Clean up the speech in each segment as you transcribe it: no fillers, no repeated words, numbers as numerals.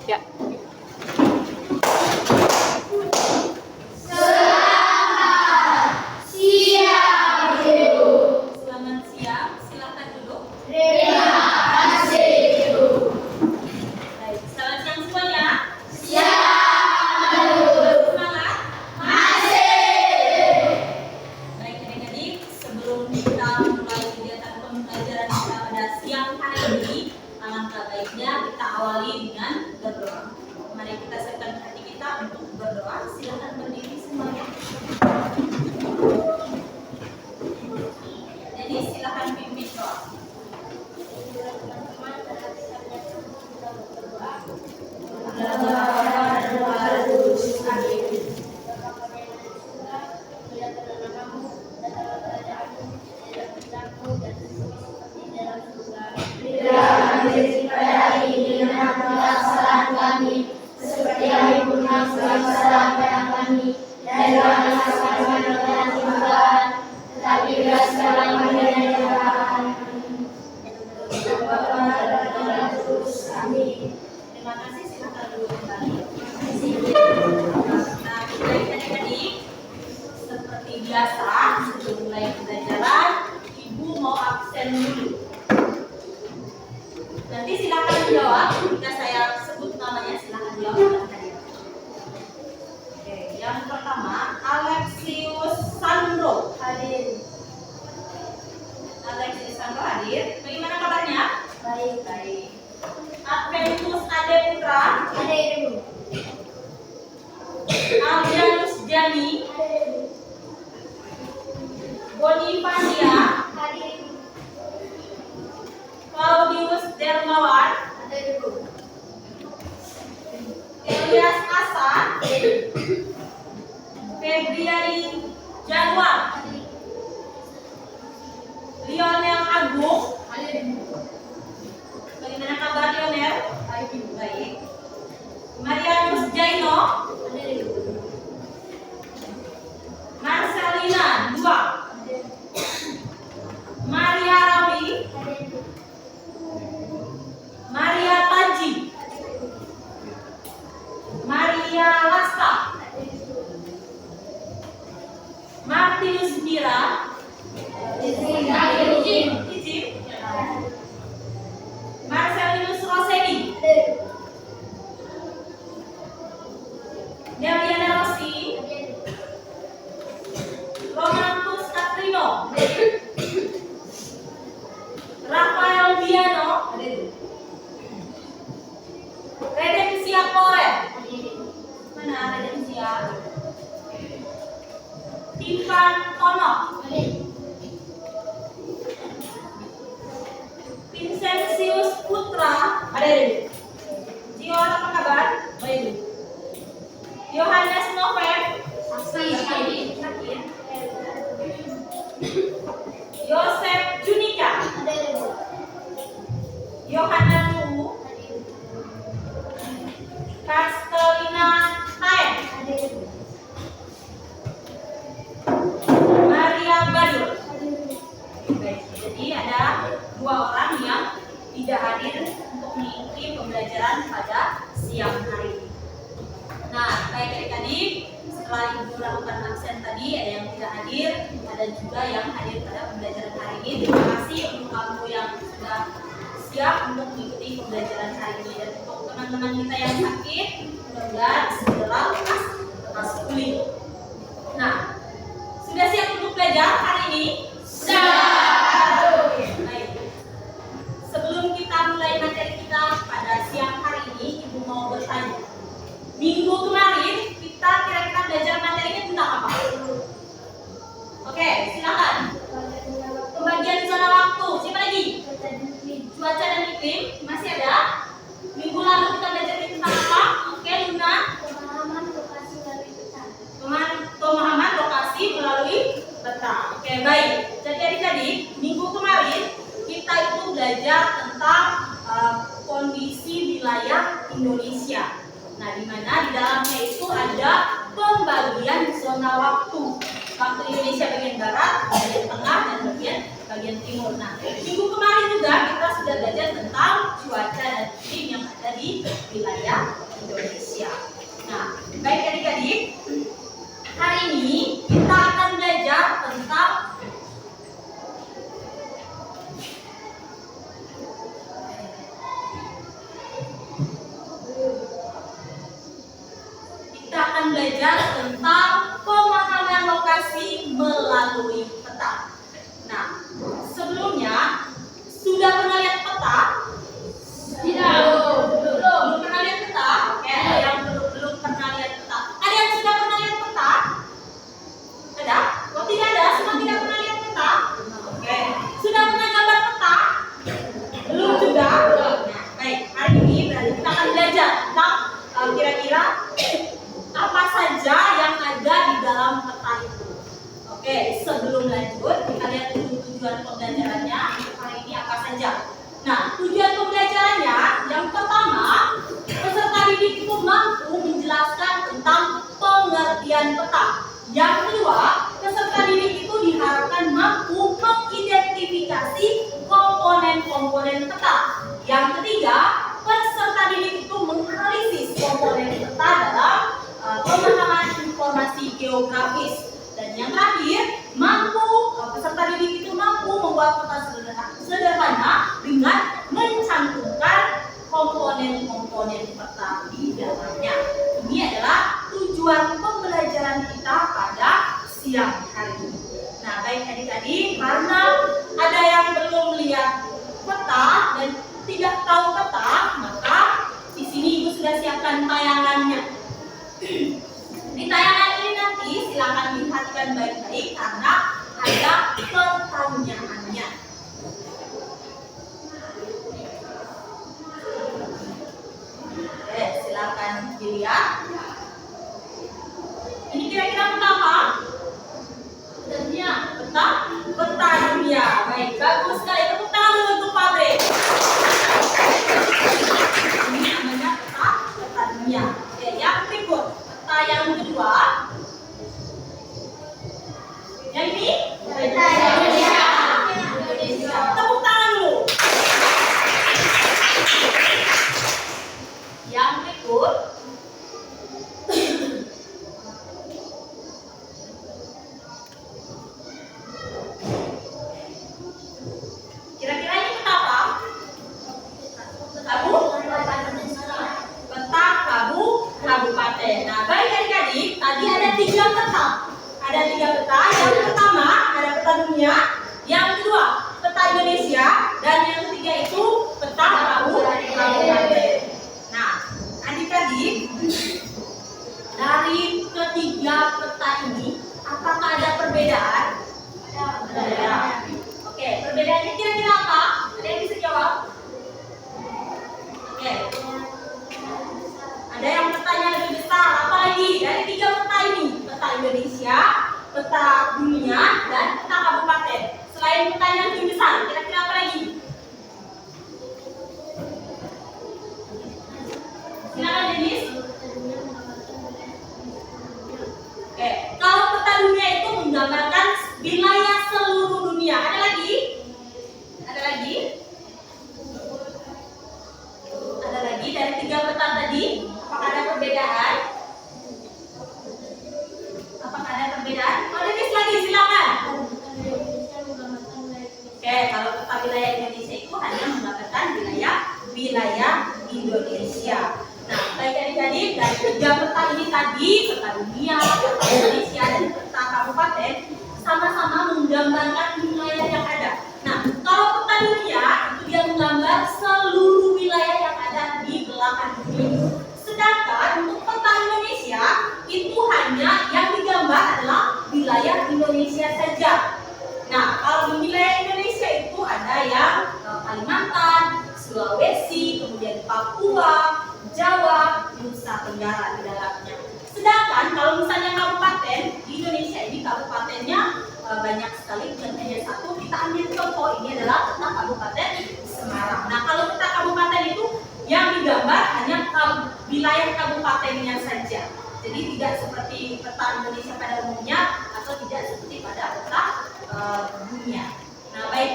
Ya. Selamat siang, silakan duduk. Terima kasih, Ibu. Baik, selamat siang semuanya. Siap. Semangat. Masih. Baik adik-adik, sebelum kita mulai kegiatan pembelajaran kita pada siang hari ini, alangkah baiknya kita awali dengan berdoa. Mari kita siapkan hati kita untuk berdoa. Silakan berdiri semuanya. Jadi silakan pimpin doa. Seperti yang Ibu salam kami, dan jangan sampai dengan Tuhan, tetapi bebaskanlah kami dari jahat. Amin. Terima kasih, silakan duduk kembali. Nah, baik adik-adik, seperti biasa sebelum mulai pembelajaran, Ibu mau absen dulu. Nanti silakan jawab jika saya sebut namanya, silakan jawab dengan hadir. Oke, yang pertama Alexius Sandro hadir. Alexius Sandro hadir. Bagaimana kabarnya? Baik. Baik. Adventus Ade Putra, Ada Ibu. Aljanus Jani, Bonifacia, Ada Ibu. Claudius Dermawan, Ada Ibu. Elias Asa, Febriani Januar, Lionel Agung. Ada Ibu. Bagaimana kabar Lionel? Baik. Baik. Marianus Jaino, Ada Ibu. Marcelina Dua, Ada Ibu. Maria Rawi, Ada Ibu. Maria Taji, Maria Lasta, Ada Ibu. Martinus Mira, Izin. Izin, Marcelinus Roseni, Ada Ibu. Deliana Rossi, Ada Ibu. Romantus Catrino, Ada Ibu. Rafael Biano, Ada Ibu. Redensia Koret. Ada Ibu. Mana Redensia? Tivan Tono, Ada Ibu. Vincentius Putra. Ada Ibu. Zion apa kabar? Baik. Yohanes Novel, Sakit. sakit. Yosef Junika, Ada Ibu. Yohana Nuhu, Ada Ibu. Kastelina Haen, Ada Ibu. Maria Badur. Ada Ibu. Baik, jadi ada dua orang yang tidak hadir untuk mengikuti pembelajaran pada siang hari ini. Nah, baik adik-adik, setelah Ibu melakukan absen tadi, ada yang tidak hadir, ada juga yang hadir pada pembelajaran hari ini. Terima kasih untuk kamu yang sudah siap untuk mengikuti pembelajaran hari ini. Dan untuk teman-teman kita yang sakit, mudah-mudahan segera lekas pulih. Nah, sudah siap untuk belajar hari ini? Oke, baik. Sebelum kita mulai materi kita pada siang hari ini, Ibu mau bertanya. Minggu kemarin kita kira-kira belajar materinya tentang apa? Oke, silakan. Pembagian zona waktu. Siapa lagi? Cuaca dan iklim masih ada? Minggu lalu kita belajar tentang apa? Oke, Luna. Pemahaman lokasi dari peta. Pemahaman lokasi melalui peta. Oke, baik. Jadi adik-adik, minggu kemarin kita itu belajar tentang kondisi wilayah Indonesia. Nah, di mana di dalamnya itu ada pembagian zona waktu. Waktu Indonesia bagian barat, bagian tengah, dan bagian bagian timur. Nah, minggu kemarin juga kita sudah belajar tentang cuaca dan iklim yang ada di wilayah Indonesia. Nah, baik adik-adik, hari ini kita akan belajar tentang pemahaman lokasi melalui peta. Nah, sebelumnya sudah pernah lihat peta? Tidak. Belum pernah lihat peta? Oke, ada yang belum pernah lihat peta. Ada yang sudah pernah lihat peta? Ada? Oh, tidak ada, semua tidak pernah lihat peta? Oke. Sudah pernah gambar peta? Belum juga? Nah, baik, hari ini berarti kita akan belajar tentang kira-kira apa saja yang ada di dalam peta itu. Oke, sebelum lanjut kita lihat dulu tujuan pembelajarannya hari ini apa saja. Nah, tujuan pembelajarannya yang pertama, peserta didik itu mampu menjelaskan tentang pengertian peta. Yang kedua, peserta didik itu diharapkan mampu mengidentifikasi komponen-komponen peta. Yang ketiga, peserta didik itu menganalisis komponen peta dalam pemahaman informasi geografis. Dan yang terakhir, peserta didik itu mampu membuat peta sederhana dengan mencantumkan komponen-komponen peta di dalamnya. Ini adalah tujuan pembelajaran kita pada siang hari ini. Nah, baik adik-adik, karena ada yang belum lihat peta dan tidak tahu peta, maka di sini Ibu sudah siapkan tayangannya. Di tayangan ini nanti silakan diperhatikan baik-baik karena ada pertanyaannya. Oke, silakan dilihat. Ini kira-kira peta apa? Peta dunia. Baik, bagus sekali. Tepuk tangan dulu untuk pabrik. Ini namanya peta dunia. Oke, yang berikut. Peta yang kedua. Yang ini? Peta Indonesia. Tepuk tangan dulu. Yang berikut. Kira-kira ini peta apa? Peta kabupaten. Nah, baik adik-adik, tadi ada 3 peta. Ada 3 peta. Yang pertama ada peta dunia, yang kedua peta Indonesia, dan yang ketiga itu peta kabupaten. Nah, adik-adik, dari ketiga peta ini, apakah ada perbedaan? Ada. Oke, perbedaannya kira-kira apa? Ada yang bisa jawab? Oke. Ada yang petanya lebih besar, apalagi dari 3 peta ini? Peta Indonesia, peta dunia, dan peta kabupaten. Selain peta yang lebih besar, kira-kira apa lagi? Silakan Denis. Oke, kalau peta dunia itu menggambarkan wilayah seluruh dunia. Ada lagi? Ada lagi? Ada lagi dari 3 peta tadi? Apakah ada perbedaan? Apakah ada perbedaan? Oh, Denis lagi, silakan. Oke, kalau peta wilayah Indonesia itu hanya menggambarkan wilayah Indonesia. Nah, baik adik-adik, dari 3 peta ini tadi, peta dunia, peta Indonesia, dan peta kabupaten, sama-sama menggambarkan wilayah yang ada. Nah, kalau peta dunia itu dia menggambar seluruh wilayah yang ada di belahan bumi. Sedangkan untuk peta Indonesia itu hanya yang digambar adalah wilayah Indonesia saja. Nah, kalau di wilayah Indonesia itu ada yang Kalimantan, Sulawesi, kemudian Papua, Jawa, Nusa Tenggara di dalamnya. Sedangkan kalau misalnya kabupaten di Indonesia ini kabupatennya banyak sekali, bukan hanya satu. Kita ambil contoh, ini adalah peta Kabupaten Semarang. Nah, kalau peta kabupaten itu yang digambar hanya wilayah kabupatennya saja. Jadi tidak seperti peta Indonesia pada umumnya atau tidak seperti pada peta dunia. Nah, baik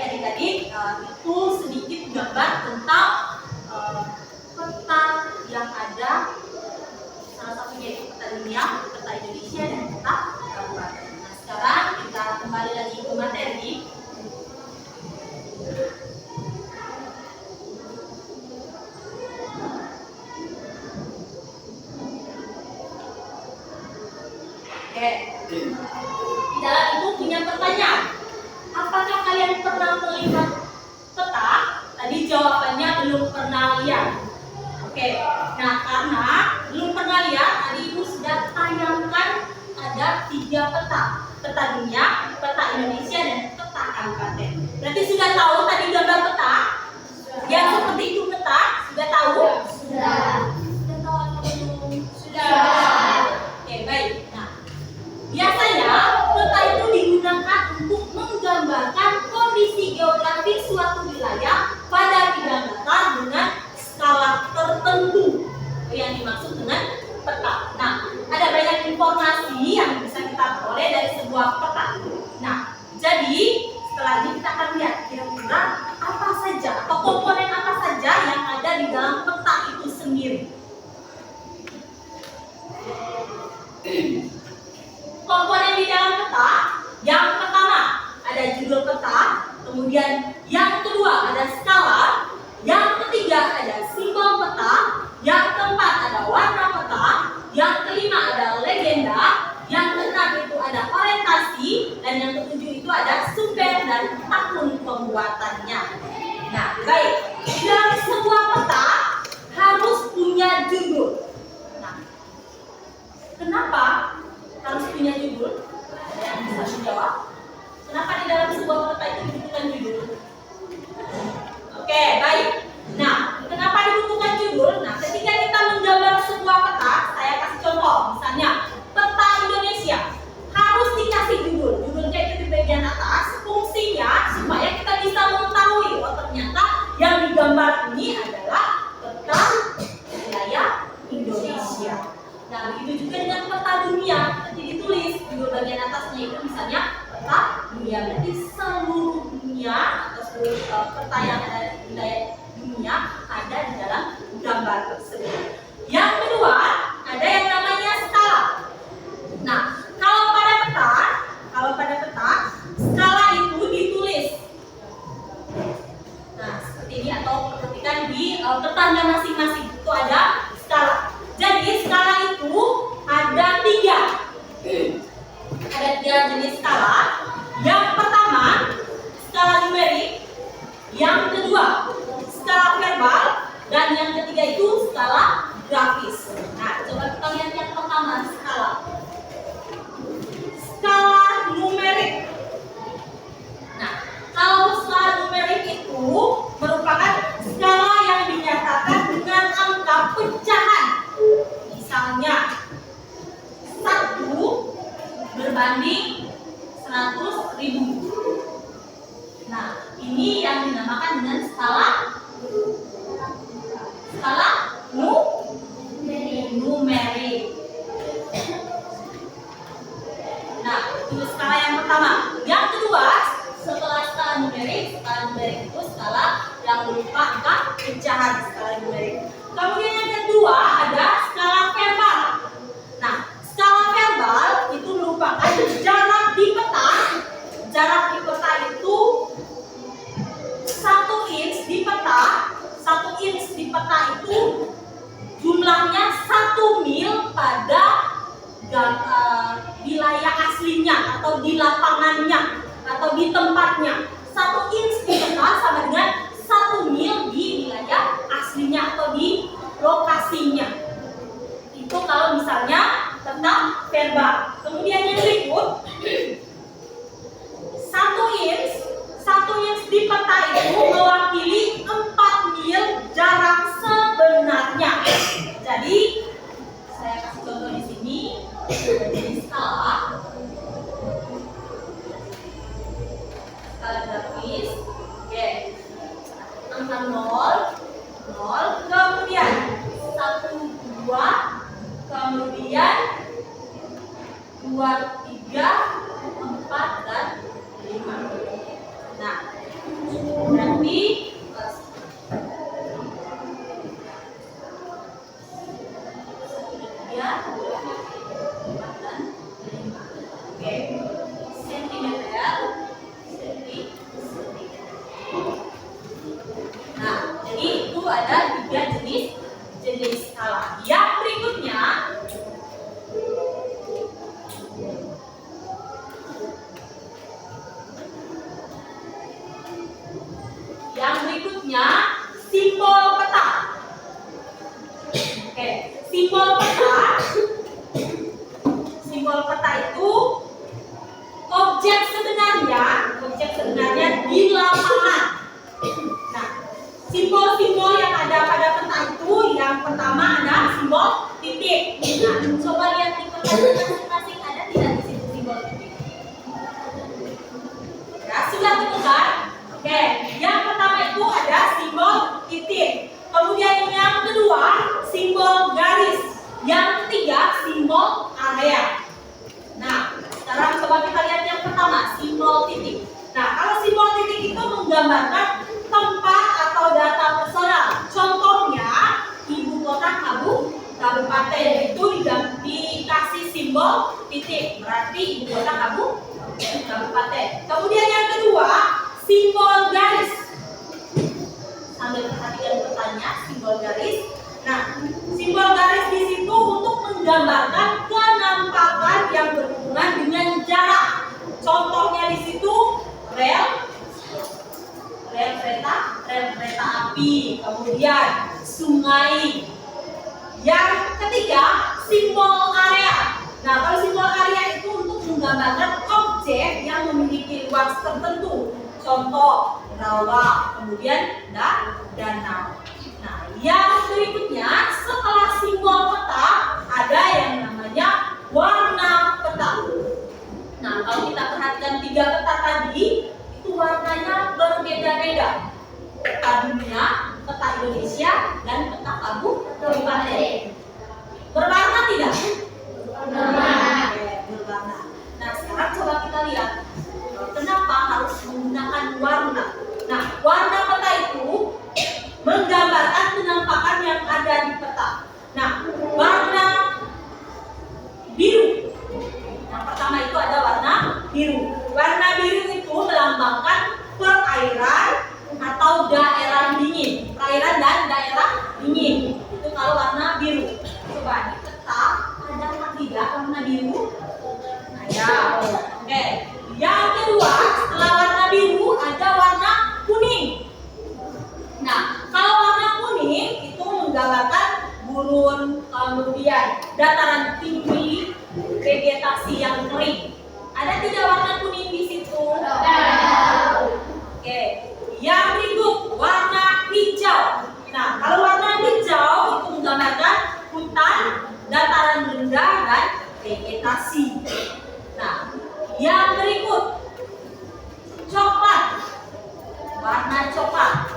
gambar tentang peta yang ada, salah satunya itu peta dunia, peta Indonesia, dan peta gambar. Nah, sekarang kita kembali lagi ke materi. Oke, di dalam itu punya pertanyaan. Apakah kalian pernah melihat peta? Tadi jawabannya belum pernah lihat. Oke, nah karena belum pernah lihat, tadi Ibu sudah tayangkan ada 3 peta. Peta dunia, peta Indonesia, dan peta kabupaten. Berarti sudah tahu tadi gambar peta? Yang seperti itu peta? Sudah tahu? Sudah. Sudah tahu atau belum? Sudah. Oke, baik. Nah, biasanya peta itu digunakan untuk menggambarkan kondisi geografis suatu wilayah pada bidang datar dengan skala tertentu. Itu yang dimaksud dengan peta. Nah, ada banyak informasi yang bisa kita peroleh dari sebuah peta. Nah, jadi setelah ini kita akan lihat kira-kira apa saja atau komponen apa saja yang ada di dalam peta itu sendiri. Komponen di dalam peta, yang pertama ada judul peta, kemudian yang kedua ada skala, yang ketiga ada simbol peta, yang keempat ada warna peta, yang kelima ada legenda, yang keenam itu ada orientasi, dan yang ketujuh itu ada sumber dan tahun pembuatannya. Nah, baik, dalam sebuah peta harus punya judul. Nah, kenapa harus punya judul? Ada yang bisa menjawab? Kenapa di dalam sebuah peta itu dibutuhkan judul? Oke, baik. Nah, kenapa dibutuhkan judul? Nah, ketika kita menggambar sebuah peta, saya kasih contoh. Misalnya, peta Indonesia harus dikasih judul. Judulnya itu di bagian atas. Fungsinya supaya kita bisa mengetahui, oh ternyata yang digambar ini adalah peta wilayah Indonesia. Nah, begitu juga dengan peta dunia. Nanti ditulis judul bagian atasnya itu misalnya peta dunia. Berarti seluruh dunia atau seluruh peta yang ada di wilayah dunia ada di dalam gambar tersebut. Yang kedua, ada yang namanya skala. Nah, kalau pada peta, skala itu ditulis. Nah, seperti ini atau ketikkan di petanya masing-masing itu ada skala. Jadi skala itu ada 3. Ada 3 jenis skala. Yang pertama, skala numerik. Yang kedua, skala verbal. Dan yang ketiga itu skala grafis. Nah, coba kita lihat yang pertama, skala. Skala numerik. Nah, kalau skala numerik itu merupakan skala yang dinyatakan dengan angka pecahan. Misalnya 1 berbanding 100.000. Nah, ini yang dinamakan dengan skala numerik. Nah, itu skala yang pertama. Yang kedua, setelah skala numerik itu skala yang berupa angka pecahan, skala numerik. Kemudian yang kedua ada skala verbal. Nah, skala verbal itu merupakan jarak di peta. Jarak di peta itu 1 inch di peta. 1 inch di peta itu jumlahnya 1 mil pada wilayah aslinya atau di lapangannya atau di tempatnya. 1 inch di peta sama dengan 1 mil di wilayah aslinya atau di lokasinya. Itu kalau misalnya tentang verbal. Kemudian yang berikut, 1 inch di peta itu mewakili 4 mil jarak sebenarnya. Jadi saya kasih contoh di sini. Jadi skala grafis. Oke. Angka 0, kemudian 1, 2, kemudian 2, 3, 4, dan 5. Nah, berarti 4 dan 5. Oke. Sentimeter. Nah, jadi itu ada 3 jenis skala. Yang berikutnya simbol peta. Oke, simbol peta itu objek sebenarnya di lapangan. Nah, simbol-simbol yang ada pada peta itu yang pertama ada simbol titik. Nah, coba lihat di peta masing-masing ada tidak di situ simbol titik? Ya, sudah temukan? Oke, yang pertama itu ada simbol titik. Kemudian yang kedua simbol garis. Yang ketiga simbol area. Nah, sekarang coba kita lihat yang pertama, simbol titik. Nah, kalau simbol titik itu menggambarkan tempat atau data personal. Contohnya, ibu kota kabupaten itu dikasih simbol titik, berarti ibu kota kabupaten. Kemudian yang kedua, simbol garis. Sambil perhatikan petanya, simbol garis. Nah, simbol garis di situ untuk menggambarkan penampakan yang berhubungan dengan jarak. Contohnya di situ rel kereta api, kemudian sungai. Yang ketiga, simbol area. Nah, kalau simbol area itu untuk menggambarkan objek yang memiliki luas tertentu. Contoh rawa, kemudian danau. Nah, yang berikutnya setelah simbol peta ada yang namanya warna peta. Nah, kalau kita perhatikan 3 peta tadi itu warnanya berbeda-beda. Peta dunia, peta Indonesia, dan peta kabupaten. Berwarna tidak? Berwarna. Nah, sekarang coba kita lihat kenapa harus menggunakan warna. Nah, warna peta itu menggambarkan penampakan yang ada di peta. Nah, warna biru. Yang pertama itu ada warna biru. Warna biru itu melambangkan perairan atau daerah dingin. Perairan dan daerah dingin. Itu kalau warna biru. Coba di peta ada tidak warna biru? Nah, ya. Oke. Yang kedua, setelah warna biru ada warna kuning. Nah, kalau warna kuning itu menggambarkan gurun, kemudian dataran tinggi, vegetasi yang kering. Ada tidak warna kuning di situ? Oke. Yang berikut warna hijau. Nah, kalau warna hijau itu menggambarkan hutan, dataran rendah, dan vegetasi. Nah, yang berikut coklat. Warna coklat.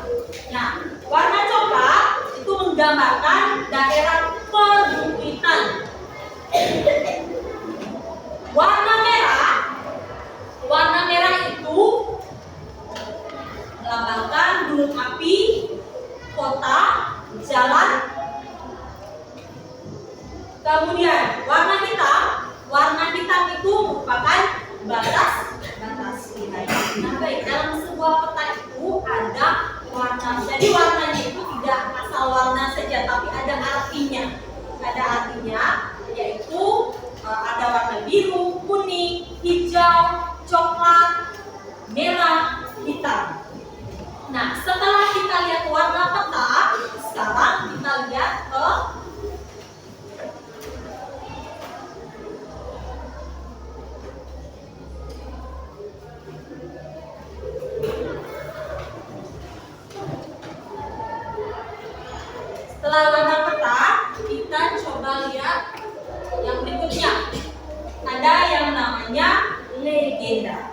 Nah, warna coklat itu menggambarkan daerah perbukitan. Warna merah itu melambangkan gunung api, kota, jalan. Kemudian warna hitam itu merupakan batas wilayah. Nah, baik, dalam sebuah peta itu ada warna. Jadi warnanya itu tidak asal warna saja, tapi ada artinya. Ada artinya, yaitu ada warna biru, kuning, hijau, coklat, merah, hitam. Nah, setelah kita lihat warna peta, sekarang kita lihat ke setelah warna peta, kita coba lihat yang berikutnya. Ada yang namanya legenda.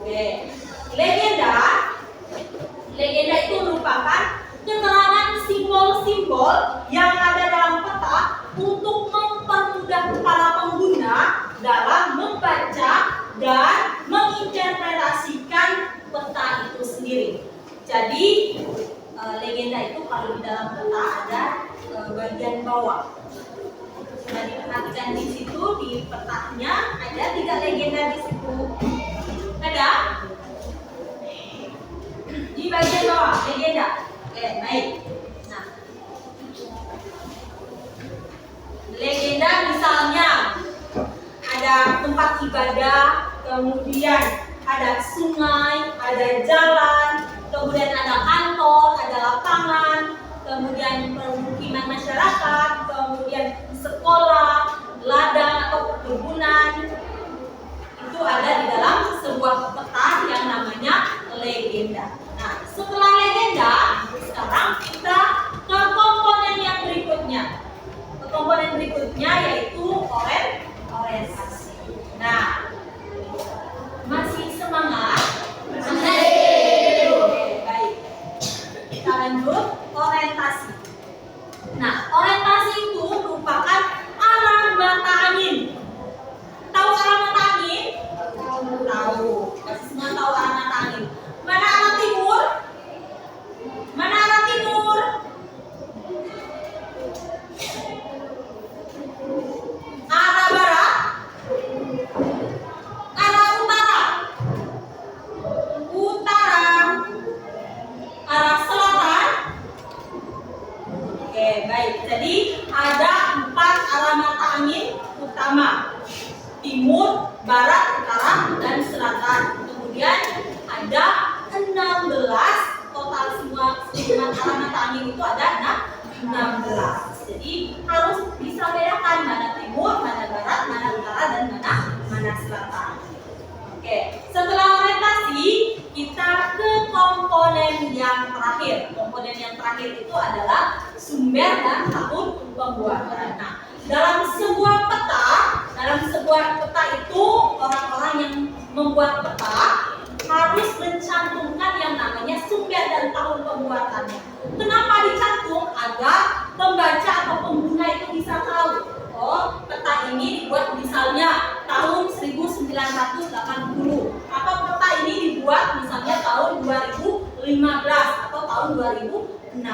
Oke. Legenda itu merupakan keterangan simbol-simbol yang ada dalam peta untuk mempermudah para pengguna dalam membaca dan menginterpretasikan peta itu sendiri. Jadi legenda itu kalau di dalam peta ada bagian bawah. Coba diperhatikan di situ di petanya ada tidak legenda di situ? Ada? Di bagian bawah legenda. Oke, baik. Nah, legenda misalnya ada tempat ibadah, kemudian ada sungai, ada jalan, kemudian ada kantor, ada lapangan, kemudian permukiman masyarakat, kemudian sekolah, ladang atau perkebunan. Itu ada di dalam sebuah peta yang namanya legenda. Nah, setelah legenda, sekarang kita ke komponen yang berikutnya. Komponen berikutnya yaitu orientasi. Nah, masih semangat? Masih. Oke, baik. Kita lanjut orientasi. Nah, orientasi itu merupakan arah mata angin. Tahu arah mata angin? Tahu. Pasti semua tahu arah mata angin. Mana arah timur? Mana arah timur? Arah barat? Arah utara? Utara. Arah selatan? Oke, baik. Jadi ada 4 arah mata angin utama: timur, barat, utara, dan selatan. Kemudian ada 16 total semua arah mata angin itu ada 16. Jadi harus bisa bedakan mana timur, mana barat, mana utara, dan mana selatan. Oke, setelah orientasi kita ke komponen yang terakhir. Komponen yang terakhir itu adalah sumber dan tahun pembuatan. Nah, dalam sebuah peta itu orang-orang yang membuat peta harus mencantumkan yang namanya sumber dan tahun pembuatannya. Kenapa dicantum? Agar pembaca atau pengguna itu bisa tahu, oh, peta ini dibuat misalnya tahun 1980 atau peta ini dibuat misalnya tahun 2015 atau tahun 2016,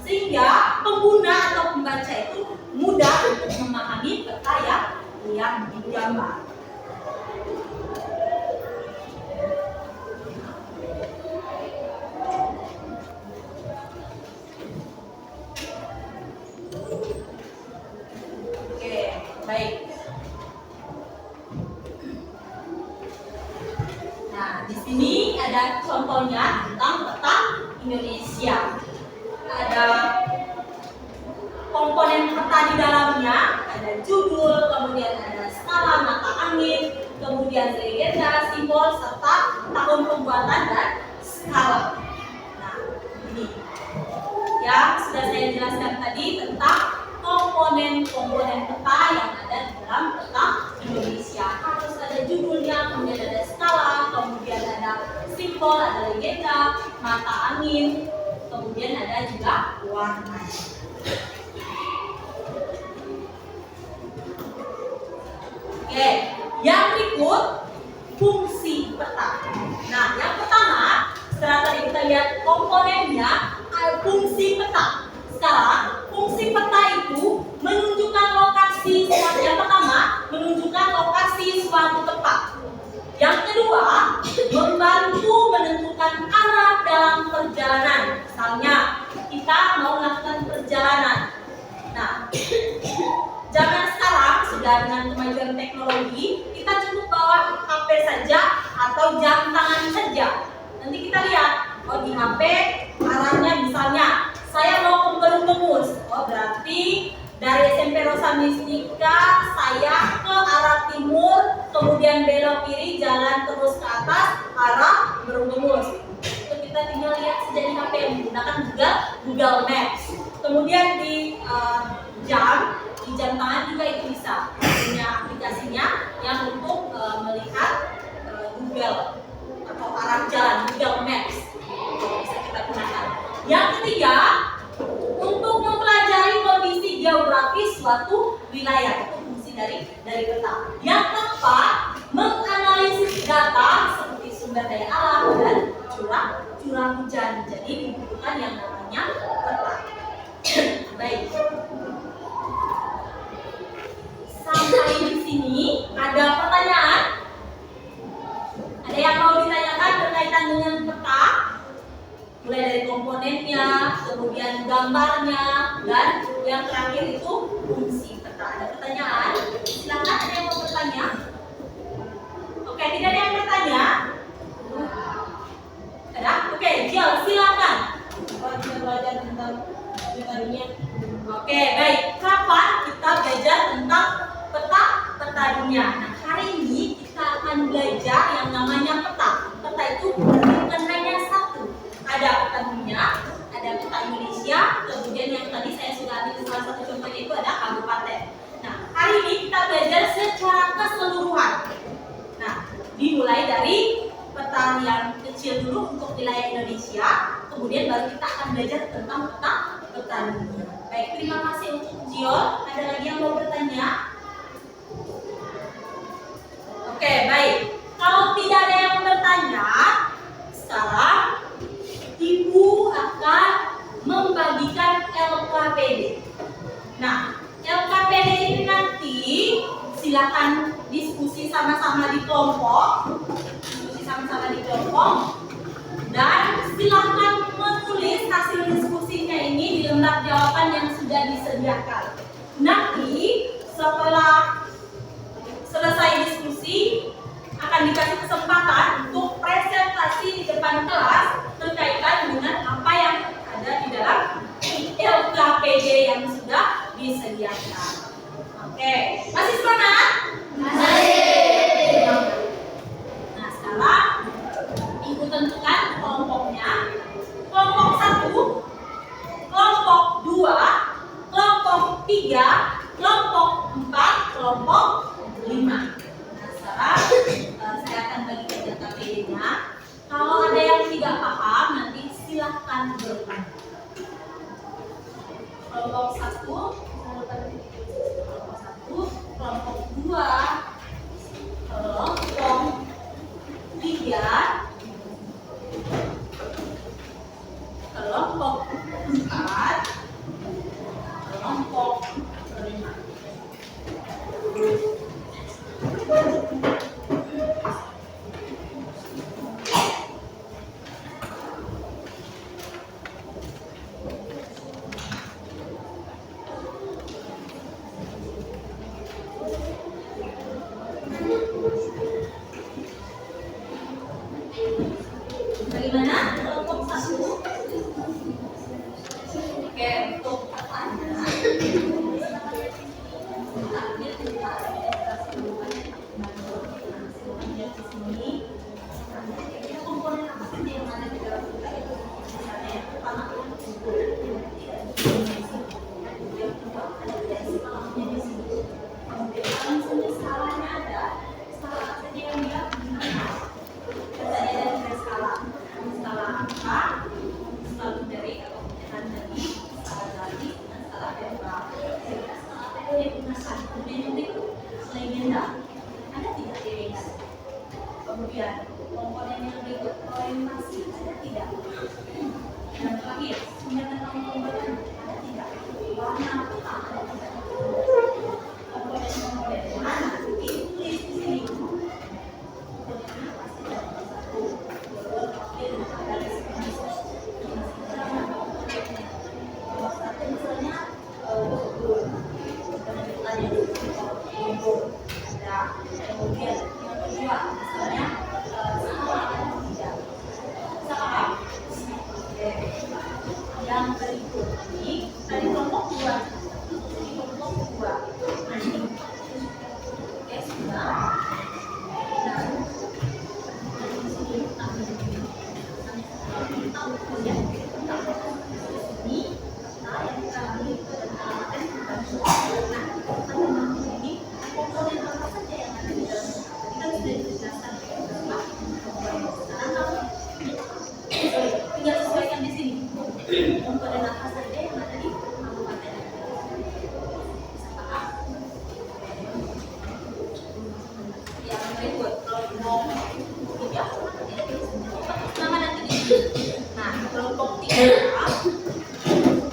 sehingga pengguna atau pembaca itu mudah untuk memahami peta yang digambar. Oke, baik. Nah, di sini ada contohnya tentang peta Indonesia. Ada komponen peta di dalamnya, ada judul, kemudian ada skala mata angin, kemudian legenda, simbol, serta tahun pembuatan dan skala. Nah, ini yang sudah saya jelaskan tadi tentang komponen-komponen peta yang ada di dalam peta Indonesia. Harus ada judulnya, kemudian ada skala, kemudian ada simbol, ada legenda, mata angin, kemudian ada juga warna. Oke, yang berikut fungsi peta. Nah, yang pertama, setelah tadi kita lihat komponennya, fungsi peta. Sekarang, fungsi peta itu menunjukkan lokasi suatu. Yang pertama, menunjukkan lokasi suatu tempat. Yang kedua, membantu menentukan arah dalam perjalanan. Misalnya, kita mau melakukan perjalanan. Nah, zaman sekarang sudah dengan kemajuan teknologi, kita cukup bawa HP saja atau jam tangan saja. Nanti kita lihat, oh di HP arahnya misalnya saya mau ke Berungemus, oh berarti dari SMP Rosa Mistika saya ke arah timur, kemudian belok kiri, jalan terus ke atas arah Berungemus. Itu kita tinggal lihat saja di HP menggunakan Google Maps. Kemudian di jam tangan juga itu bisa punya aplikasinya yang untuk melihat Google atau arah jalan, Google Maps bisa kita gunakan. Yang ketiga, untuk mempelajari kondisi geografis suatu wilayah, itu fungsi dari peta. Yang keempat, menganalisis data seperti sumber daya alam dan curah hujan. Jadi dibutuhkan yang namanya peta. Baik. kemudian gambarnya, dan yang terakhir itu fungsi peta. Ada pertanyaan? Silakan, ada yang mau bertanya? Oke, tidak ada yang bertanya? Ada? Oke, Jill, silakan. Belajar tentang dunia. Oke, baik. Kapan kita belajar tentang peta dunia? Nah, hari ini kita akan belajar yang namanya peta. Peta itu bukan hanya satu. Ada peta dunia, ada peta Indonesia, kemudian yang tadi saya sudah ambil salah satu contohnya itu ada kabupaten. Nah, hari ini kita belajar secara keseluruhan. Nah, dimulai dari peta yang kecil dulu untuk wilayah Indonesia, kemudian baru kita akan belajar tentang peta dunia. Baik, terima kasih untuk Jion. Ada lagi yang mau bertanya? Oke, baik. Kalau tidak ada yang bertanya, sekarang Ibu akan membagikan LKPD. Nah, LKPD ini nanti silakan diskusi sama-sama di kelompok. Dan silakan menulis hasil diskusinya ini di lembar jawaban yang sudah disediakan. Nanti setelah selesai diskusi akan dikasih kesempatan untuk presentasi di depan kelas berkaitan dengan apa yang ada di dalam LKPD yang sudah disediakan. Oke, masih semangat? Masih. Nah, sekarang Ibu tentukan kelompoknya. Kelompok 1, kelompok 2, kelompok 3, kelompok 4, kelompok 5. Nah, sekarang saya akan bagi LKPD-nya. Kalau ada yang tidak paham, nanti silahkan bertanya. Kelompok 1, kelompok 2, kelompok 3, kelompok 4, kelompok 5. Bagaimana? Kelompok 1. Oke, untuk pertanyaan. Komponen apa saja yang ada di dalam peta itu? Misalnya yang pertama kemudian skalanya ada, skala apa saja yang dia gunakan? Misalnya ada 3 skala. Skala angka, skala dari atau pecahan dari, skala dari, dan skala verbal. Skala apa yang digunakan? Kemudian yang berikut, legenda. Ada tidak legenda? Kemudian komponen yang berikut, orientasi. Ada tidak? Dan terakhir, tentang komponen. Ada tidak? Warna peta. Ada tidak? Komponen mana? Ditulis di sini. Kemudian yang kedua, misalnya yang berikut ini dari kelompok 2. Oke, sudah. Tinggal sesuaikan di sini. Komponen apa saja yang ada di kabupaten. Yang berikut, kelompok 3. Nama nanti di sini. Nah, kelompok 3.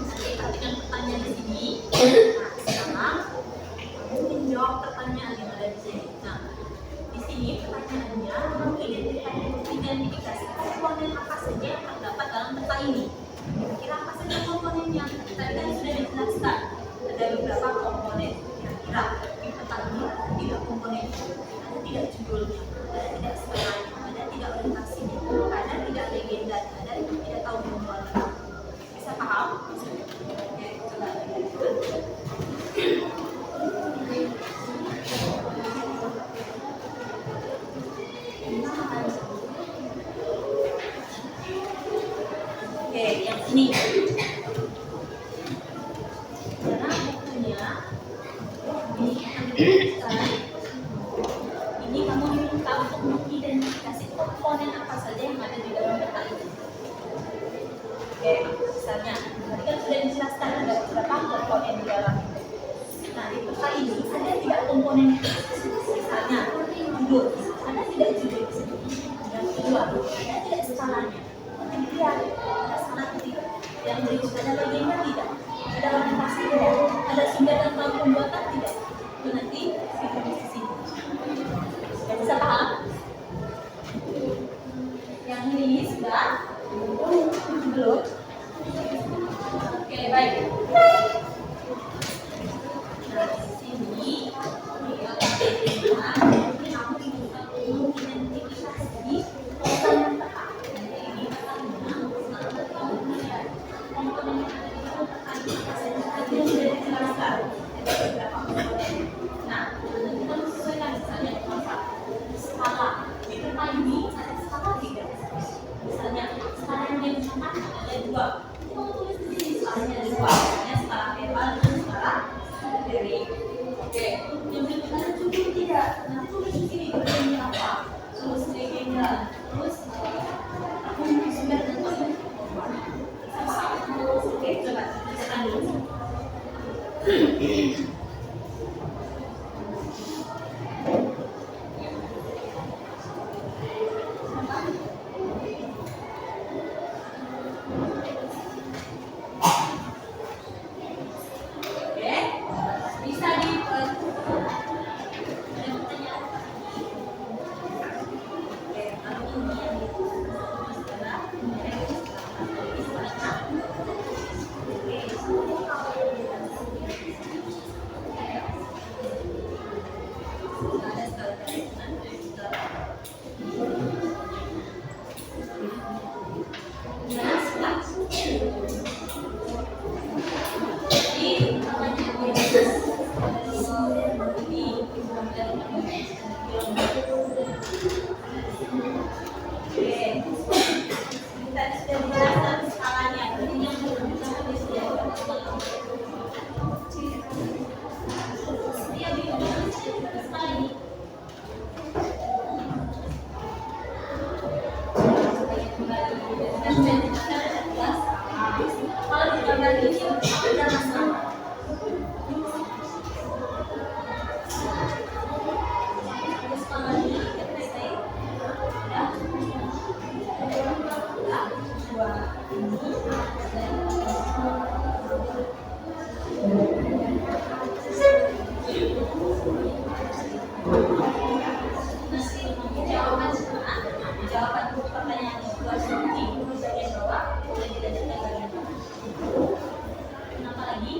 Nanti perhatikan pertanyaan di sini. Nah, sekarang kamu menjawab pertanyaan yang ada di sini. Nah, di sini pertanyaannya mengidentifikasi komponen apa saja yang terdapat dalam peta ini. Kira-kira apa saja komponen Ini kamu diminta untuk mengidentifikasi komponen apa saja yang ada di dalam peta ini. Oke, misalnya tadi kan sudah dijelaskan ada beberapa komponen di dalam itu. Nah, di peta ini ada tidak komponen itu? Misalnya judul, ada tidak judul di sini? Yang kedua, ada tidak skalanya? Yang ketiga, ada skala ketiga. Yang berikut ada bagiannya tidak? Ada orientasi tidak? Ada sumber dan tahun pembuatan tidak? Itu nanti di sini. Sudah bisa paham? Yang ini sudah? Belum? Oke, baik. Nah, di sini kamu diminta untuk mengidentifikasi komponen peta. Ini peta komponen tadi sudah dijelaskan. Ada beberapa komponen. Nah, nanti kita sesuaikan misalnya dengan skala. Di peta ini ada skala tidak? Misalnya skala yang digunakan ada dua. Kita tulis di sini skalanya ada dua. Misalnya skala verbal dan skala numerik. Oke, yang berikut ada judul tidak? Nanti tulis di sini judulnya apa? Terus legenda, terus sumber dan tahun. Oke, coba bacakan dulu. Oke, bisa di ada pertanyaan? Oke, kalau ini yang itu adalah kalau di gambar ini ada masalah. Jawaban pertanyaan kedua di bagian bawah dan dilanjutkan bagian bawah. Kenapa lagi?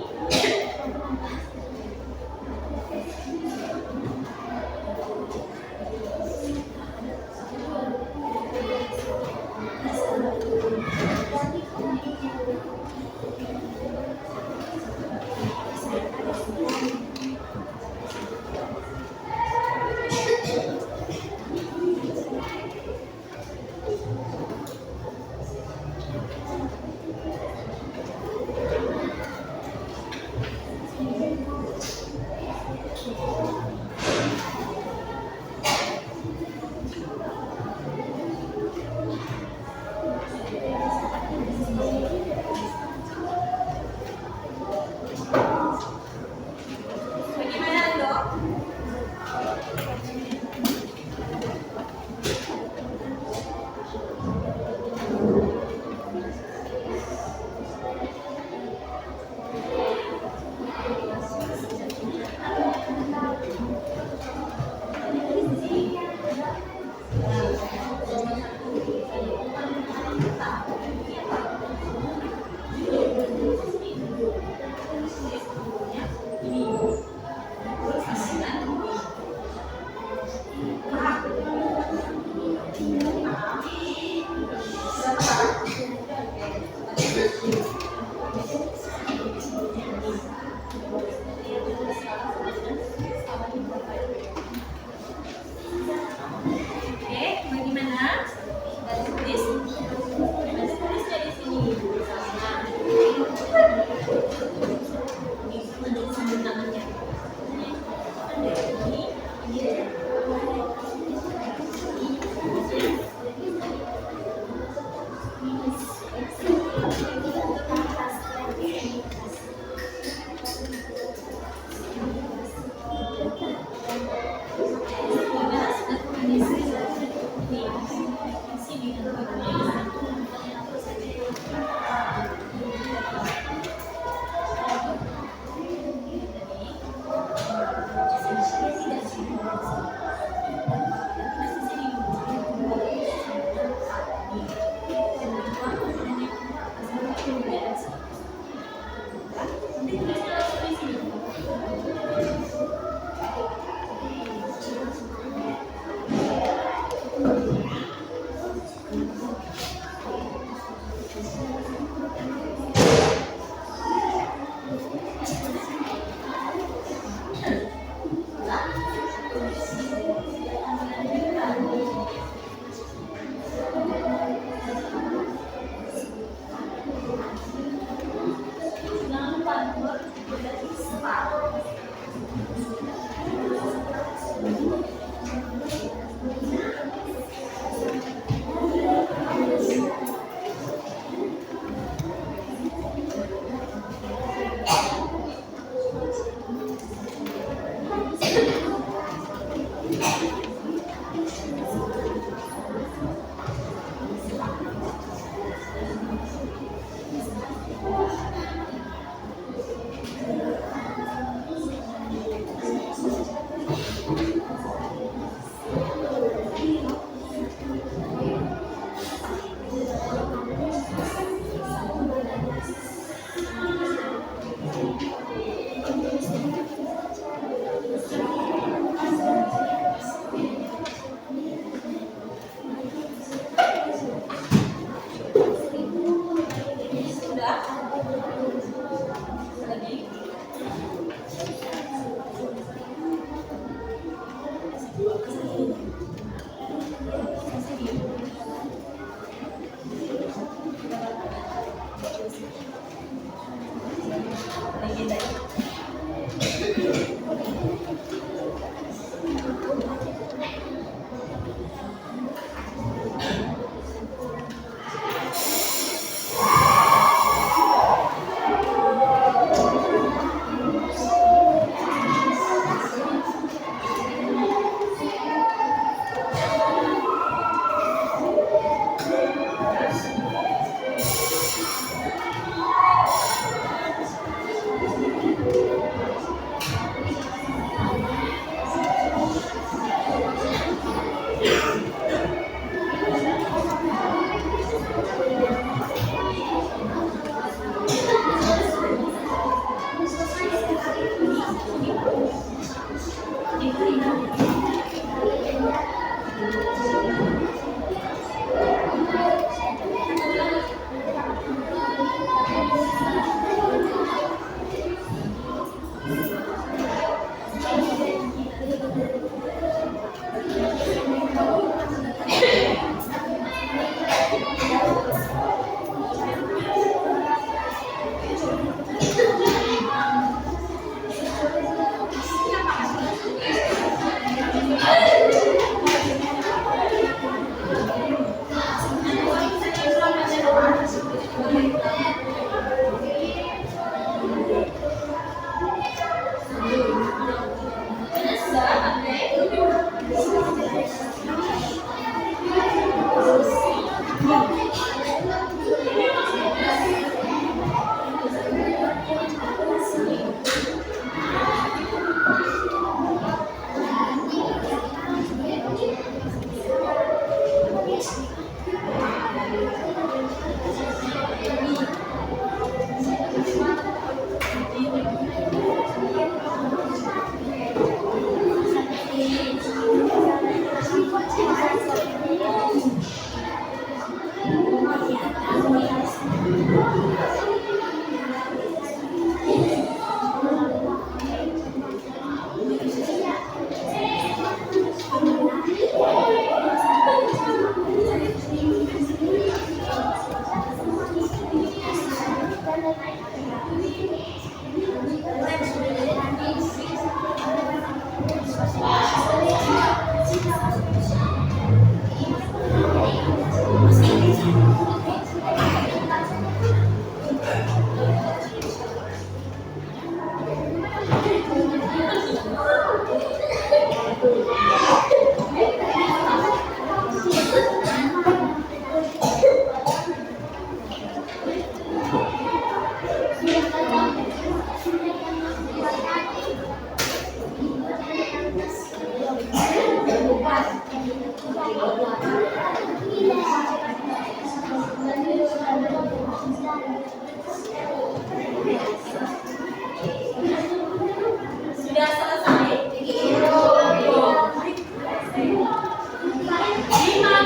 Sudah selesai? 5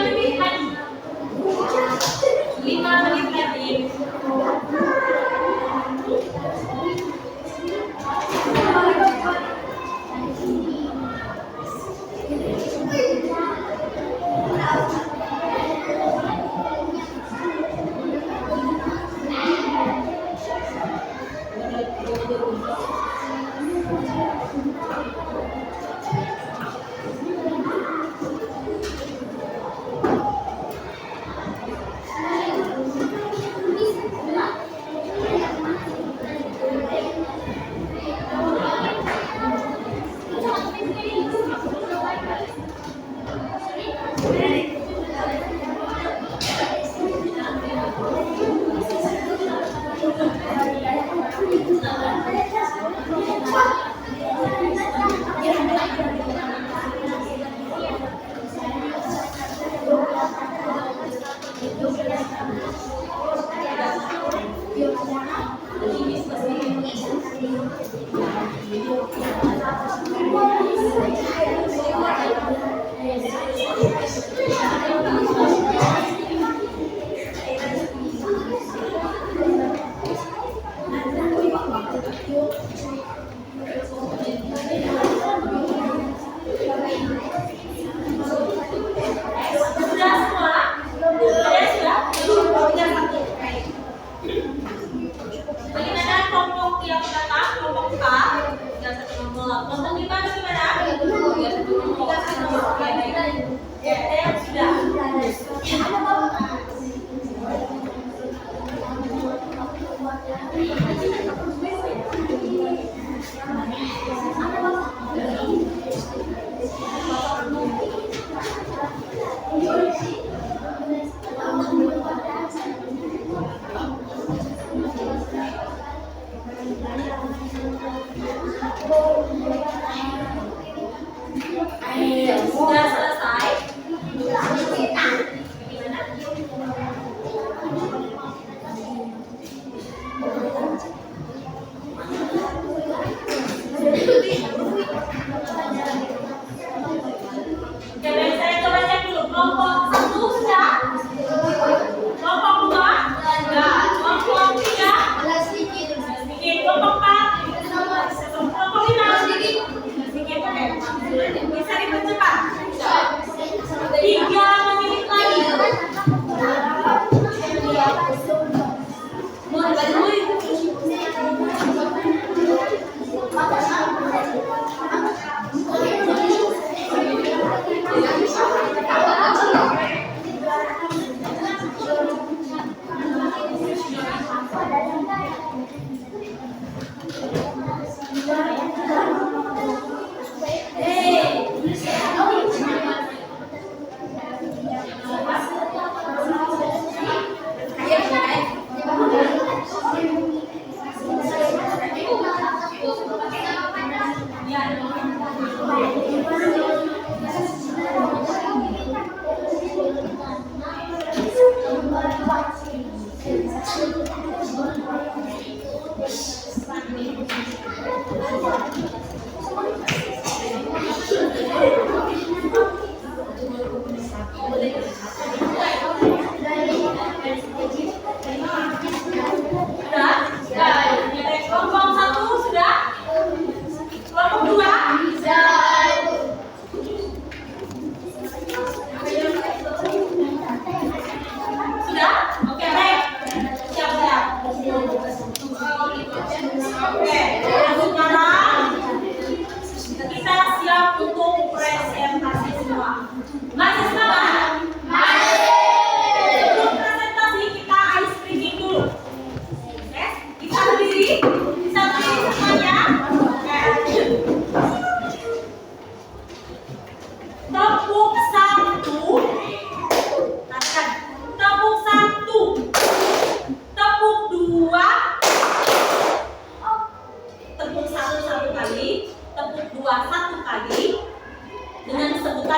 menit lagi. 5 menit lagi. Sudah semua? Sudah? Bagaimana kelompok yang datang? Kelompok K 3160. Kelompok IPA bagaimana? 3160. Ya, sudah.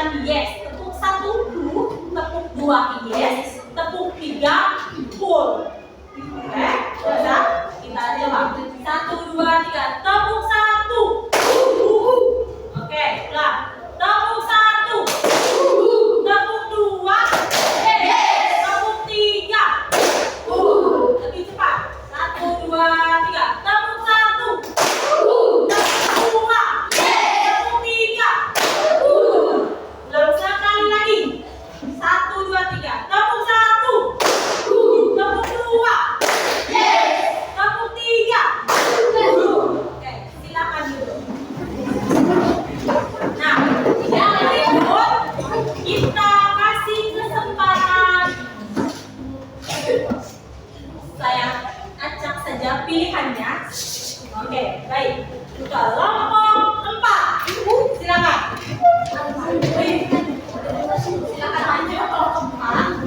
bacaan yes. Tepuk 1 do, tepuk 2 yes, tepuk 3 pull. Oke, bisa? Kita coba. 1, 2, 3. Tepuk 1. Oke, ulang. Tepuk 1. Tepuk 2. Tepuk 3. Lebih cepat. 1, 2, 3. Tepuk 1. Tepuk 2. Tepuk 3. Ulang sekali lagi. 1, 2, 3. Tepuk 1. Tepuk 2. Tepuk 3. Oke, silakan dulu. Nah, yang berikut kita kasih kesempatan. Saya acak saja pilihannya. Oke, baik. Kelompok 4. Silakan. Silakan lanjut kelompok 4.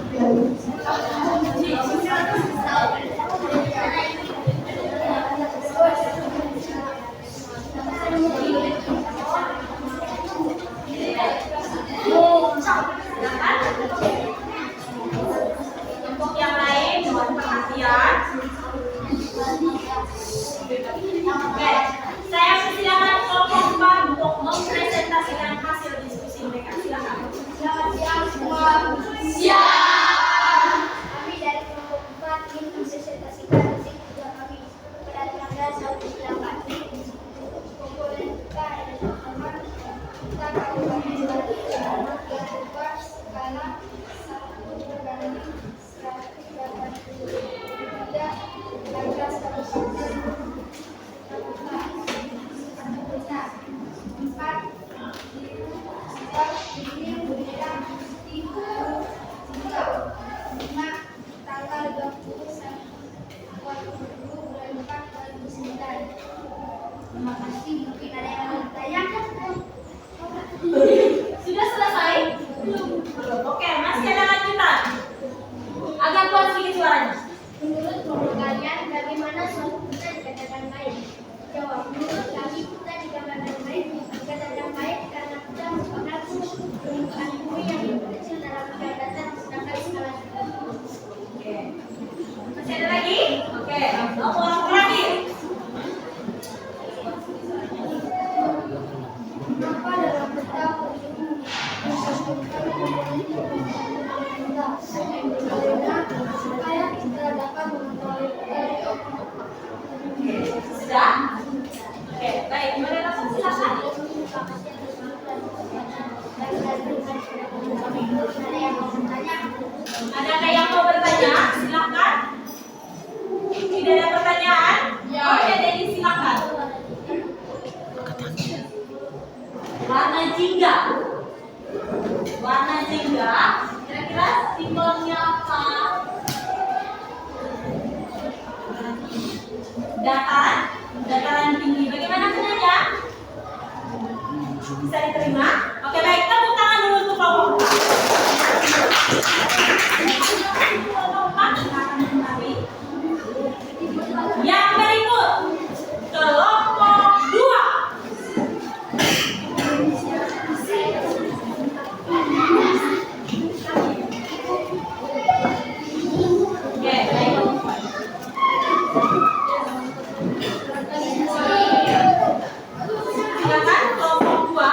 Untuk yang lain mohon perhatian. Oke, saya persilakan kelompok 4 untuk mempresentasikan hasil diskusi mereka. Silakan. Selamat siang semua. Siang. Kami dari kelompok 4 ingin mempresentasikan hasil kerja kami pada tanggal 1/8. Komponen kita adalah pertama kita kabupaten Bali yang berupa skala 1/183 angka 1%. Terima kasih. Mungkin ada yang mau ditanyakan? Sudah selesai? Belum. Oke, masih ada lanjutan. Agak kuat sedikit suaranya. Menurut kalian, bagaimana suatu kita dikatakan baik? Jawab, menurut kami kita dikatakan baik dikatakan baik karena kita merupakan permukaan bumi yang kecil dalam jabatan sedangkan skala Oke. Masih ada lagi? Oke, nomor terakhir. Kenapa dalam peta mencantumkan komponen supaya kita dapat mengetahui Sudah? Oke, baik. Boleh langsung silakan. Adakah yang mau bertanya? Silakan. Tidak ada pertanyaan? Oke, jadi silakan. Warna jingga. Warna jingga. Kira-kira simbolnya apa? Dataran tinggi. Bagaimana sebenarnya? Bisa diterima? Oke, baik. Tepuk tangan dulu untuk kelompok 4. Kelompok 4 silakan kembali. Yang berikut kelompok 2. Oke, baik. Silakan kelompok 2.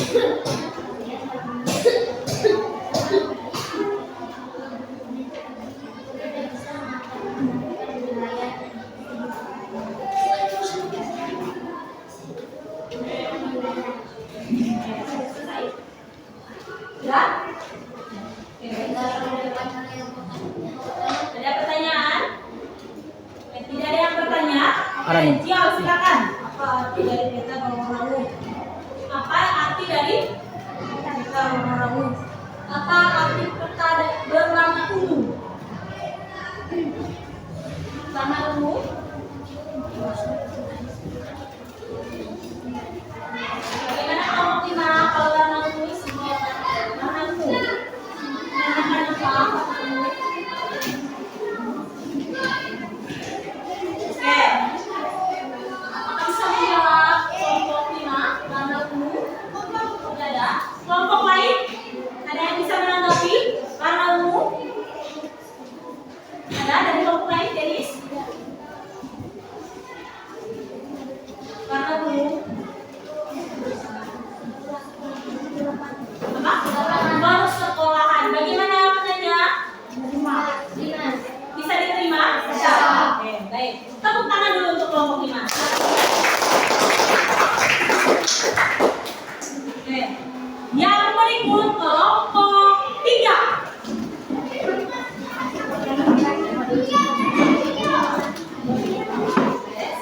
Ya? Ada pertanyaan? Tidak ada yang bertanya? Ada nih. Jial, silakan. Apa arti dari peta berwarna? Apa arti dari peta berwarna? Apa arti peta berwarna ungu? Warna ungu? Bagaimana kamu Tina kalau warna ungu isinya? Warna ungu. Menandakan apa? Oke. Apakah bisa menjawab kelompok 5 warna ungu? Tidak ada. Kelompok lain? Ada yang bisa menanggapi warna ungu? Ada dari kelompok lain, Denis? Warna ungu. Apa? Baru sekolahan. Bagaimana maknanya? Bisa diterima? Bisa. Oke, baik. Tepuk tangan dulu untuk kelompok 5. Oke. Yang berikut kelompok 3.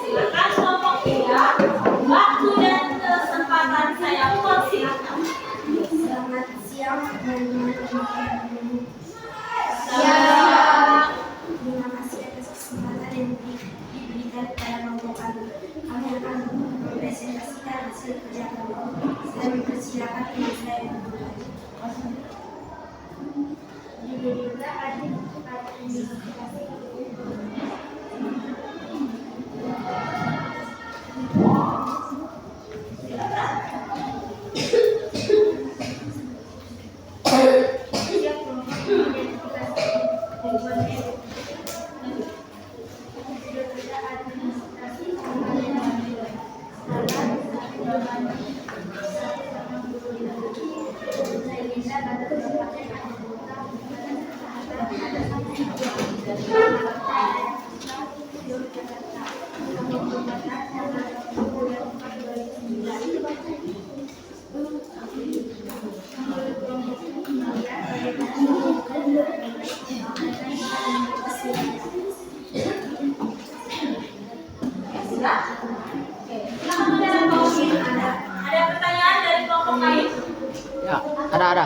Silakan kelompok 3. Waktu dan kesempatan saya persilakan. Selamat siang teman-teman. Siap. Terima kasih atas kesempatan yang diberikan kepada kelompok kami. Kami akan mempresentasikan hasil kerja kami. Saya mempersilakan teman saya memulai. Juga ada Sudah? Oke. Silakan mendengar Bausin. Ada pertanyaan dari kelompok lain? Ya, ada.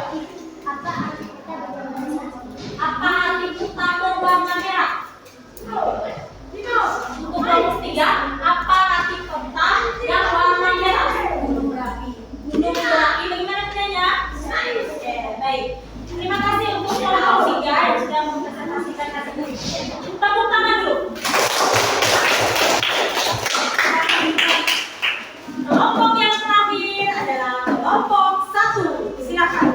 Apa arti peta berwarna merah? Untuk kelompok 3, apa arti peta yang warna merah? Gunung berapi. Bagaimana bedanya? Oke, baik. Terima kasih untuk kelompok 3 yang sudah mempresentasikan hasil. Tepuk tangan dulu. Kelompok yang terakhir adalah kelompok 1. Silakan.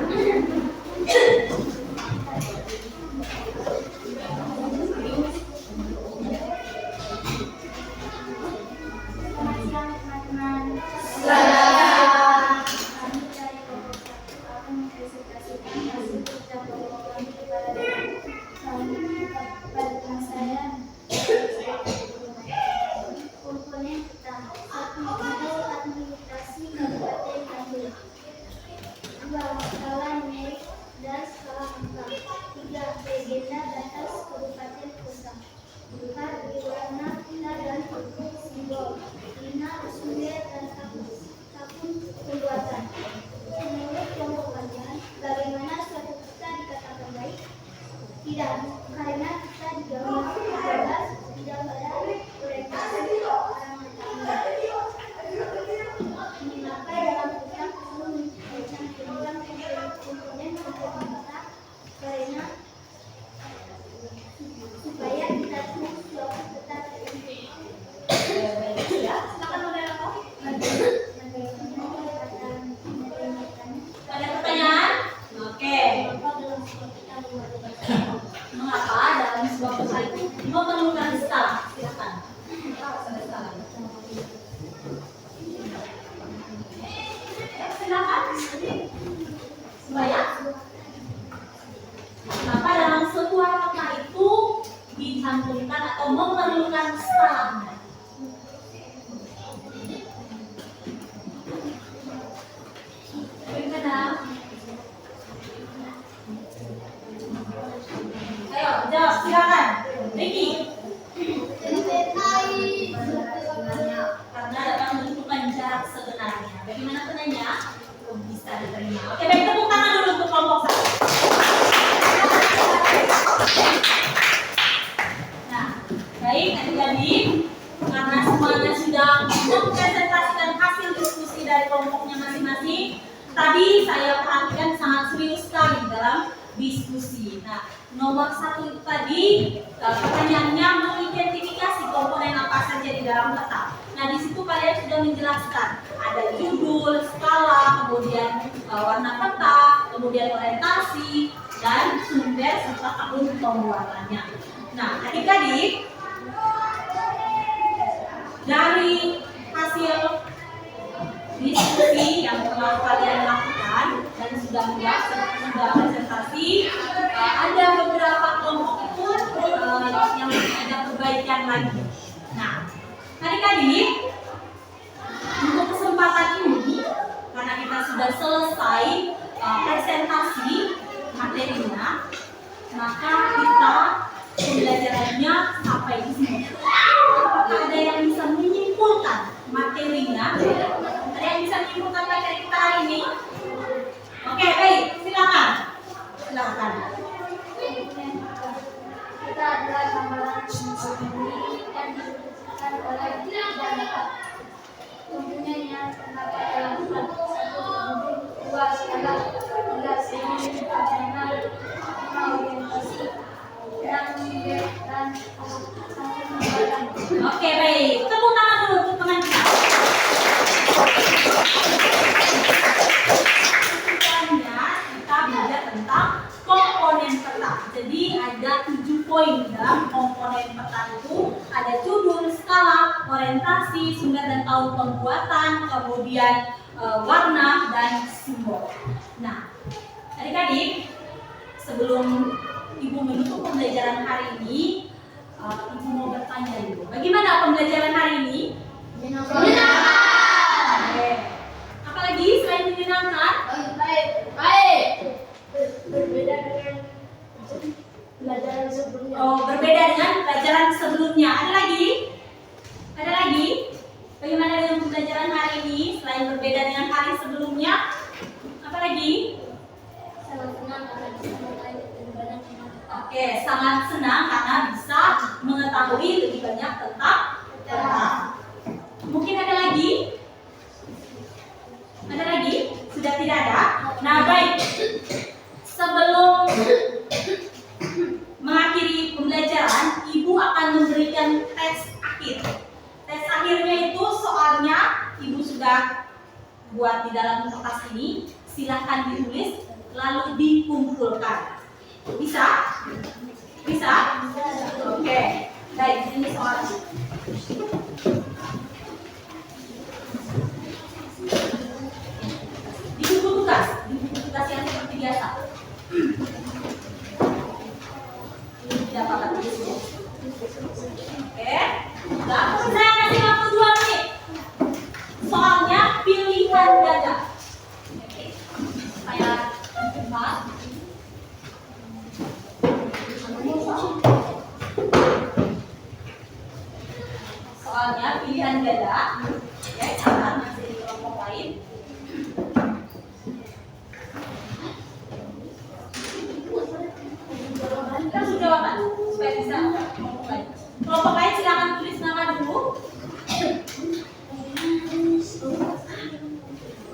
diterima. Oke, baik, tepuk tangan dulu untuk kelompok 1. Nah, baik adik-adik, karena semuanya sudah mempresentasikan hasil diskusi dari kelompoknya masing-masing, tadi saya perhatikan sangat serius sekali dalam diskusi. Nah, nomor 1 itu tadi pertanyaannya mengidentifikasi komponen apa saja di dalam peta. Nah, di situ kalian sudah menjelaskan ada judul, skala, kemudian warna peta, kemudian orientasi dan sumber serta tahun pembuatannya. Nah, adik-adik, dari hasil diskusi yang telah kalian lakukan dan sudah presentasi, ada beberapa kelompok itu yang ada perbaikan lagi. Nah, adik-adik, untuk kesempatan ini karena kita sudah selesai presentasi materinya, maka kita pembelajarannya sampai di sini. Apakah ada yang bisa menyimpulkan materinya? Ada yang bisa menyimpulkan materi kita hari ini? Oke, baik, silakan. Silakan. Kita adalah gambaran ini yang disebutkan oleh dan tentunya yang terdapat dalam satu dua skala, tiga segi pandangan, lima orientasi, dan Oke, baik. Tepuk tangan dulu untuk teman kita. Kita belajar tentang komponen peta. Jadi ada 7 poin dalam komponen peta itu. Ada judul, skala, orientasi, sumber dan tahun pembuatan, kemudian warna dan simbol. Nah, adik-adik, sebelum Ibu menutup pembelajaran hari ini, Ibu mau bertanya dulu. Bagaimana pembelajaran hari ini? menyenangkan. Oke. Apalagi selain menyenangkan? Baik. Berbeda dengan pelajaran sebelumnya. Oh, berbeda dengan pelajaran sebelumnya. Ada lagi? Ada lagi? Bagaimana dengan pembelajaran hari ini? Selain berbeda dengan hari sebelumnya, apa lagi? Sangat senang karena bisa mengetahui lebih banyak tentang peta. Oke, sangat senang karena bisa mengetahui lebih banyak tentang peta. Mungkin ada lagi? Ada lagi? Sudah tidak ada? Nah, baik. Sebelum mengakhiri pembelajaran, Ibu akan memberikan tes akhir. Tes akhirnya itu soalnya Ibu sudah buat di dalam kertas ini. Silahkan ditulis, lalu dikumpulkan. Bisa? Bisa? Oke. Baik, ini soalnya. Di buku tugas yang seperti biasa. Ini tidak apa-apa tulisnya. Oke. Lalu saya kasih waktu 2 menit. Soalnya pilihan ganda. Oke. Saya cepat. Soalnya pilihan ganda. Ya, jangan masih di kelompok lain. Kita sudah jawaban supaya bisa kelompok lain. Kelompok lain silakan tulis nama dulu.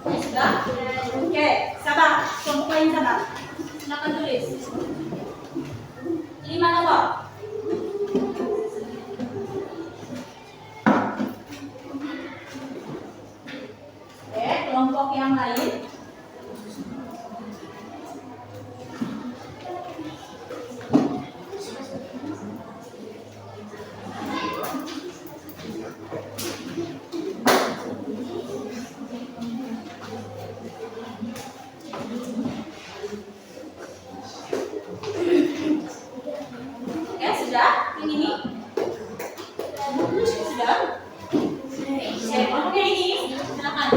Sudah? Oke, sabar. Kelompok lain sabar. Silakan tulis. 5 nomor. Oke, kelompok yang lain. Oke, sudah? Yang ini? Sudah? Oke, kelompok yang ini silakan.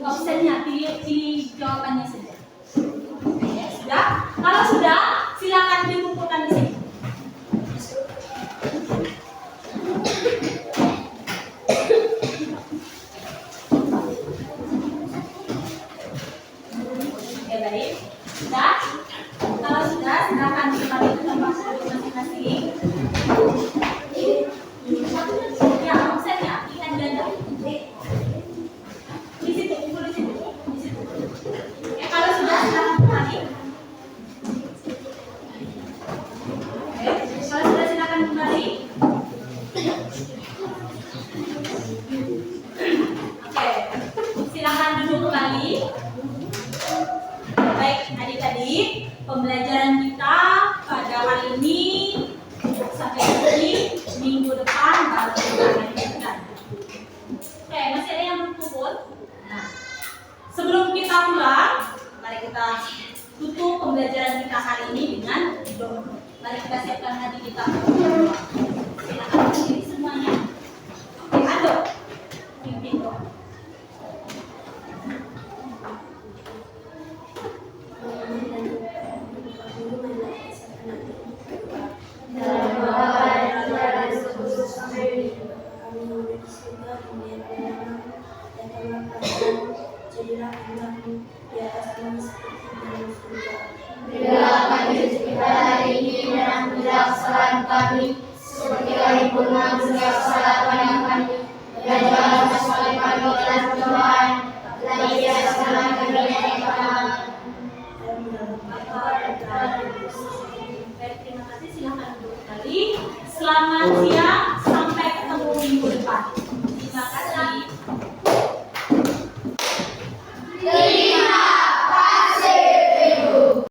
Opsinya pilih jawabannya saja. Oke, sudah? Kalau sudah, silakan dikumpulkan di sini. baik-baik. Sudah? Kalau sudah, silakan kembali ke tempat duduk masing-masing. Ya, omsetnya ikan ganda. Di situ, kumpul di situ. Di situ. Oke, kalau sudah, silakan kembali. Oke, kalau sudah, silakan kembali. Oke, silakan duduk kembali. Baik, adik-adik, pembelajaran kita pada hari ini sampai nanti minggu depan baru kita lanjutkan. Oke, masih ada yang belum kumpul? Nah, sebelum kita pulang, mari kita tutup pembelajaran kita hari ini dengan doa. Mari kita siapkan hati kita. Silakan berdiri semuanya. Oke, aduk. Pimpin doa. Berilah kami rezeki pada hari ini dan ampunilah kesalahan kami, seperti kami pun mengampuni kesalahan yang kami. Dan janganlah masukkan kami ke dalam pencobaan, tetapi bebaskanlah kami dari yang jahat. Baik, terima kasih. Silakan duduk kembali. Selamat siang.